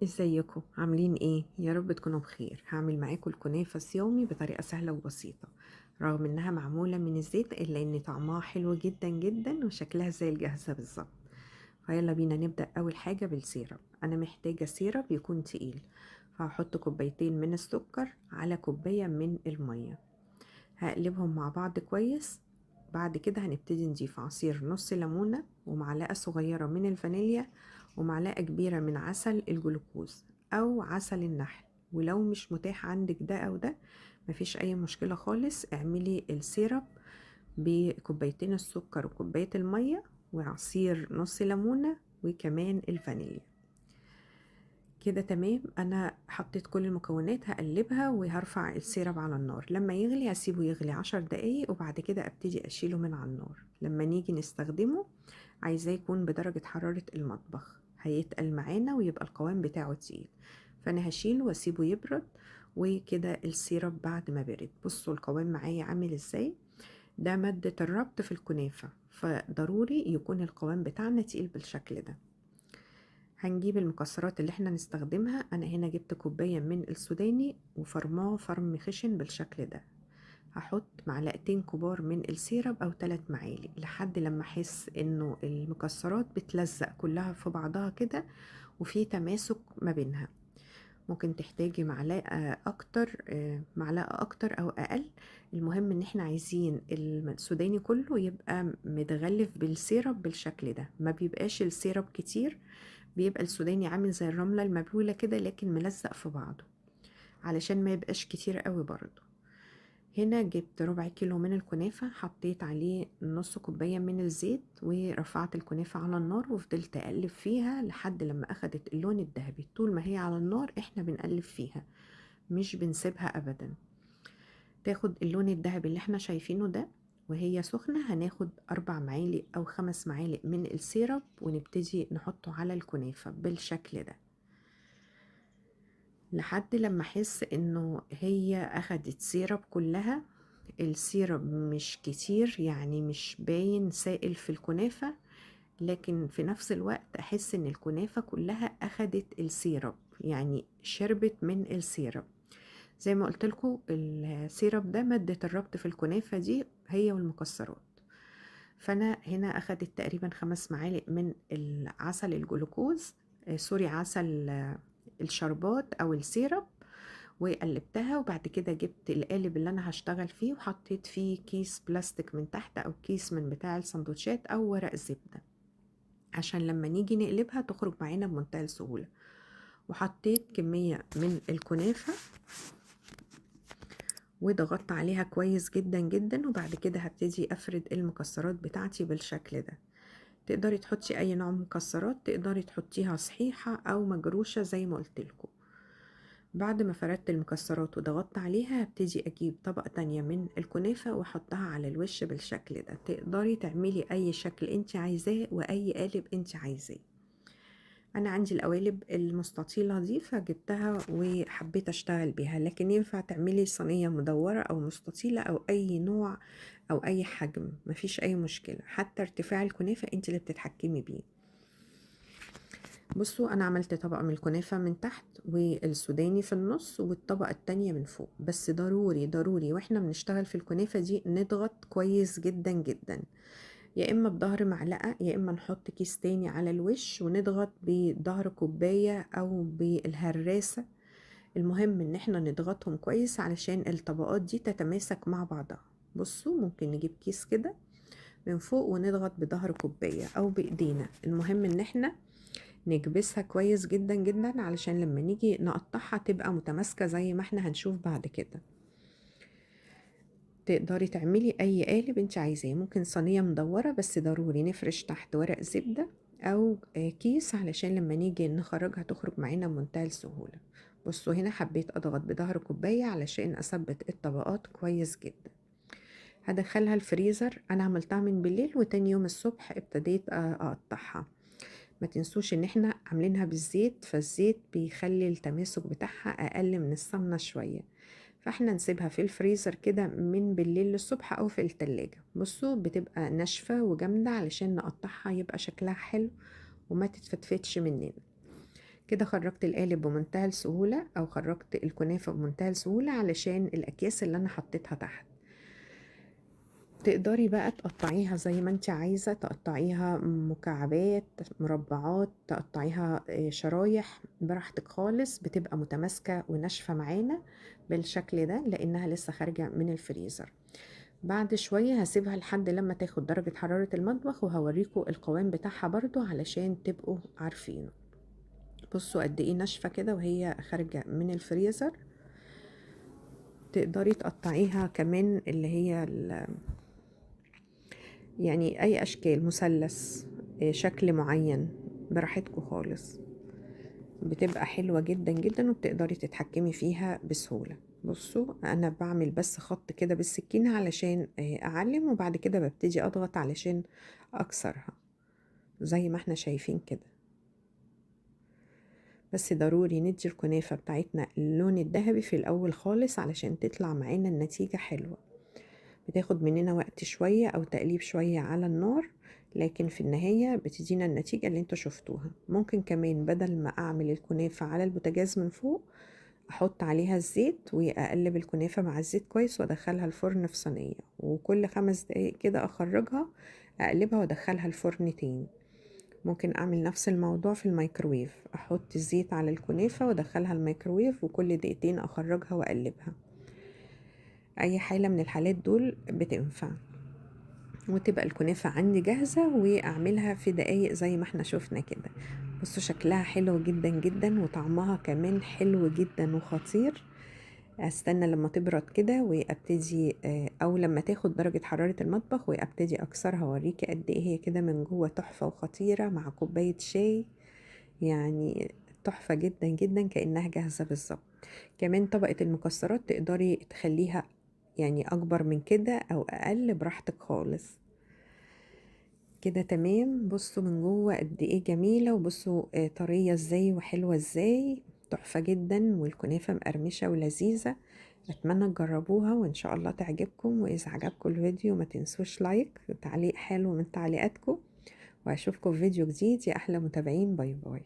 ازيكم عاملين ايه؟ يا رب تكونوا بخير. هعمل معاكم الكنافة الصيامي بطريقة سهلة وبسيطة، رغم انها معمولة من الزيت الا ان طعمها حلو جدا جدا وشكلها زي الجاهزة بالظبط. فيلا بينا نبدأ. اول حاجة بالسيرب، انا محتاجة سيرب يكون تقيل، فهحط كوبايتين من السكر على كوباية من المية، هقلبهم مع بعض كويس. بعد كده هنبتدي نضيف عصير نص ليمونة ومعلقة صغيرة من الفانيليا ومعلقة كبيرة من عسل الجلوكوز أو عسل النحل. ولو مش متاح عندك ده أو ده مفيش أي مشكلة خالص، اعملي السيرب بكوبايتين السكر وكوباية المية وعصير نص ليمونة وكمان الفانيليا. كده تمام. انا حطيت كل المكونات، هقلبها وهرفع السيرب على النار. لما يغلي هسيبه يغلي 10 دقايق وبعد كده ابتدي اشيله من على النار. لما نيجي نستخدمه عايزاه يكون بدرجة حرارة المطبخ، هيتقل معانا ويبقى القوام بتاعه تقيل. فانا هشيله واسيبه يبرد. وكده السيرب بعد ما برد بصوا القوام معايا عامل ازاي. ده مادة الربط في الكنافة، فضروري يكون القوام بتاعنا تقيل بالشكل ده. هنجيب المكسرات اللي احنا نستخدمها. انا هنا جبت كوباية من السوداني وفرماه فرم خشن بالشكل ده. هحط معلقتين كبار من السيرب او 3 معالق لحد لما احس انه المكسرات بتلزق كلها في بعضها كده وفي تماسك ما بينها. ممكن تحتاجي معلقة اكتر، معلقة اكتر او اقل. المهم ان احنا عايزين السوداني كله يبقى متغلف بالسيرب بالشكل ده، ما بيبقاش السيرب كتير، بيبقى السوداني عامل زي الرملة المبلولة كده لكن ملزق في بعضه، علشان ما يبقاش كتير قوي برضو. هنا جبت ربع كيلو من الكنافة، حطيت عليه نص كوباية من الزيت ورفعت الكنافة على النار وفضلت اقلب فيها لحد لما اخدت اللون الذهبي. طول ما هي على النار احنا بنقلب فيها، مش بنسيبها ابدا. تاخد اللون الذهبي اللي احنا شايفينه ده. وهي سخنة هناخد 4 معالق او 5 معالق من السيرب ونبتدي نحطه على الكنافة بالشكل ده لحد لما احس انه هي اخدت سيرب كلها. السيرب مش كتير يعني مش باين سائل في الكنافة، لكن في نفس الوقت احس ان الكنافة كلها اخدت السيرب، يعني شربت من السيرب. زي ما قلت لكم السيرب ده مادة الربط في الكنافة دي هي والمكسرات. فانا هنا اخدت تقريبا 5 معالق من العسل الجلوكوز، سوري عسل الشربات او السيرب، وقلبتها. وبعد كده جبت القالب اللي انا هشتغل فيه وحطيت فيه كيس بلاستيك من تحت او كيس من بتاع السندوتشات او ورق زبدة عشان لما نيجي نقلبها تخرج معانا بمنتهى السهولة. وحطيت كمية من الكنافة وضغطت عليها كويس جدا جدا. وبعد كده هبتدي افرد المكسرات بتاعتي بالشكل ده. تقدري تحطي اي نوع مكسرات، تقدري تحطيها صحيحة او مجروشة زي ما قلت لكم. بعد ما فردت المكسرات وضغطت عليها هبتدي اجيب طبقة تانية من الكنافة واحطها على الوش بالشكل ده. تقدري تعملي اي شكل انت عايزاه واي قالب انت عايزاه. انا عندي القوالب المستطيلة دي فجبتها وحبيت اشتغل بيها، لكن ينفع تعملي صينية مدورة او مستطيلة او اي نوع او اي حجم، مفيش اي مشكلة. حتى ارتفاع الكنافة انت اللي بتتحكمي بيه. بصوا انا عملت طبقة من الكنافة من تحت والسوداني في النص والطبقة التانية من فوق. بس ضروري ضروري واحنا بنشتغل في الكنافة دي نضغط كويس جدا جدا، يا اما بظهر معلقة يا اما نحط كيس تاني على الوش ونضغط بظهر كوباية او بالهراسة. المهم ان احنا نضغطهم كويس علشان الطبقات دي تتماسك مع بعضها. بصوا ممكن نجيب كيس كده من فوق ونضغط بظهر كوباية او بايدينا. المهم ان احنا نكبسها كويس جدا جدا علشان لما نيجي نقطعها تبقى متماسكة زي ما احنا هنشوف بعد كده. تقدري تعملي اي قالب انت عايزاه، ممكن صينية مدورة بس ضروري نفرش تحت ورق زبدة او كيس علشان لما نيجي نخرجها تخرج معانا بمنتهى السهولة. بصوا هنا حبيت اضغط بظهر كوباية علشان اثبت الطبقات كويس جدا. هدخلها الفريزر. انا عملتها من بالليل وتاني يوم الصبح ابتديت اقطعها. ما تنسوش ان احنا عاملينها بالزيت، فالزيت بيخلي التماسك بتاعها اقل من السمنة شوية. فاحنا نسيبها في الفريزر كده من بالليل للصبح او في التلاجة. بصوا بتبقى ناشفة وجامدة علشان نقطعها يبقى شكلها حلو وما تتفتفتش مننا. كده خرجت القالب بمنتهى السهولة، او خرجت الكنافة بمنتهى السهولة علشان الاكياس اللي انا حطيتها تحت. تقدري بقى تقطعيها زي ما انت عايزة، تقطعيها مكعبات، مربعات، تقطعيها شرايح، براحتك خالص. بتبقى متماسكة وناشفة معانا بالشكل ده لانها لسه خارجة من الفريزر. بعد شوية هسيبها لحد لما تاخد درجة حرارة المطبخ، وهوريكم القوام بتاعها برضو علشان تبقوا عارفينه. بصوا قد ايه ناشفة كده وهي خارجة من الفريزر. تقدري تقطعيها كمان اللي هي يعني اي اشكال، مثلث، شكل معين، براحتكم خالص. بتبقى حلوة جدا جدا وبتقدري تتحكمي فيها بسهولة. بصوا انا بعمل بس خط كده بالسكينة علشان اعلم، وبعد كده ببتدي اضغط علشان اكسرها زي ما احنا شايفين كده. بس ضروري ندي الكنافة بتاعتنا اللون الذهبي في الاول خالص علشان تطلع معانا النتيجة حلوة. بتاخد مننا وقت شوية او تقليب شوية على النار، لكن في النهاية بتدينا النتيجة اللي انتوا شفتوها. ممكن كمان بدل ما اعمل الكنافة على البوتاجاز من فوق، احط عليها الزيت واقلب الكنافة مع الزيت كويس وادخلها الفرن في صينية، وكل 5 دقايق كده اخرجها اقلبها وادخلها الفرن تاني. ممكن اعمل نفس الموضوع في الميكروويف، احط الزيت على الكنافة وادخلها الميكروويف وكل دقيقتين اخرجها واقلبها. اي حالة من الحالات دول بتنفع، وتبقى الكنافة عندي جاهزة واعملها في دقايق زي ما احنا شفنا كده. بصوا شكلها حلو جدا جدا وطعمها كمان حلو جدا وخطير. استنى لما تبرد كده وابتدي او لما تاخد درجة حرارة المطبخ وابتدي اكسرها واوريكي قد ايه هي كده من جوه تحفة وخطيرة مع كوباية شاي. يعني تحفة جدا جدا كأنها جاهزة بالظبط. كمان طبقة المكسرات تقدري تخليها يعني اكبر من كده او اقل، براحتك خالص. كده تمام. بصوا من جوه قد ايه جميلة، وبصوا طرية ازاي وحلوة ازاي، تحفة جدا، والكنافة مقرمشة ولذيذة. اتمنى تجربوها وان شاء الله تعجبكم. واذا عجبكم الفيديو ما تنسوش لايك وتعليق حلو من تعليقاتكم، واشوفكم في فيديو جديد يا احلى متابعين. باي باي.